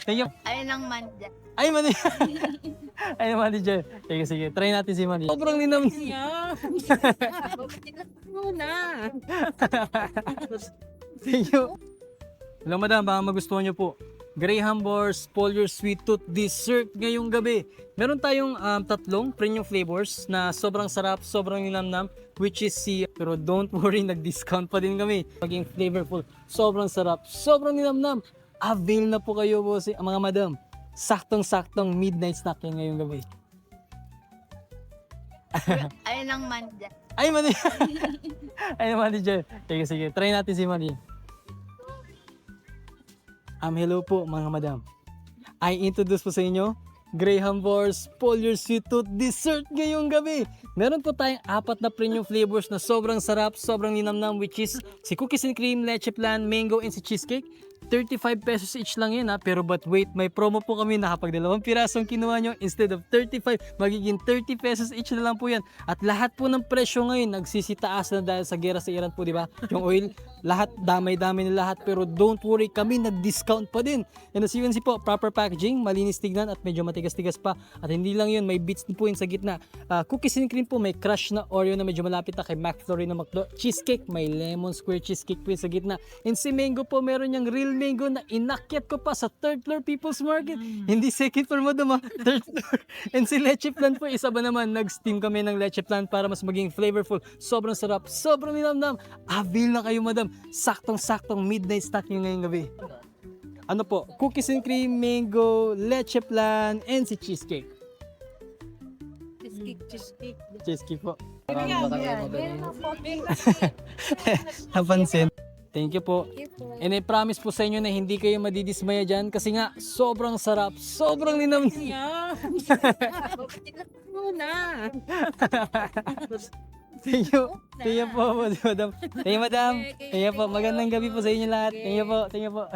Thank you. Ayun lang manja. Ay, mani. Ay, manager. Sige, sige. Try natin si Manny. Sobrang linam. Muna. Thank you. Hello, madam. Baka magustuhan niyo po. Graham Bars Polyer Sweet Tooth Dessert ngayong gabi. Meron tayong tatlong premium flavors na sobrang sarap, sobrang linamnam, which is si... Pero don't worry, nag-discount pa din kami. Maging flavorful, sobrang sarap, sobrang linamnam. Avail na po kayo po mga madam. Saktong-saktong midnight snack yan ngayong gabi. Ayun lang manja. Ay, Manny. Ay, manager. Sige, sige. Try natin si Manny. Hello po mga madam. I introduce po sa inyo Graham Bars Polyer Sweet Tooth Dessert ngayong gabi. Meron po tayong 4 na premium flavors na sobrang sarap, sobrang linamnam, which is si cookies and cream, leche flan, mango, and si cheesecake. 35 pesos each lang yan ha. Pero but wait, may promo po kami na kapag 2 pirasong kinuha nyo, instead of 35, magiging 30 pesos each na lang po yan. At lahat po ng presyo ngayon nagsisitaas na dahil sa gera sa Iran po, di ba? Yung oil, lahat, damay-damay na lahat. Pero don't worry, kami nag-discount pa din. And as you can see po, proper packaging, malinis tignan at medyo matigas-tigas pa. At hindi lang yun, may bits din po yun sa gitna. Cookies and cream po, may crush na Oreo na medyo malapit na kay McFlurry na McDo. Cheesecake, may lemon square cheesecake po yun sa gitna. And si mango po, meron niyang real mango na inakyat ko pa sa 3rd floor People's Market. Hindi 2nd floor mo dama, 3rd floor. And si leche flan po, isa ba naman, nag-steam kami ng leche flan para mas maging flavorful. Sobrang sarap, sobrang linamnam. Avail na kayo madam. Saktong-saktong midnight snack nyo ngayong gabi. Ano po, cookies and cream, mango, leche flan, and si cheesecake. Cheesecake. Cheesecake po. Napansin. Thank you po. And I promise po sa inyo na hindi kayo madidismaya dyan kasi nga sobrang sarap, sobrang linam. Muna. Thank you. Thank you po, madam. Thank you, madam. Thank you po. Magandang gabi po sa inyo lahat. Thank you po. Thank you po.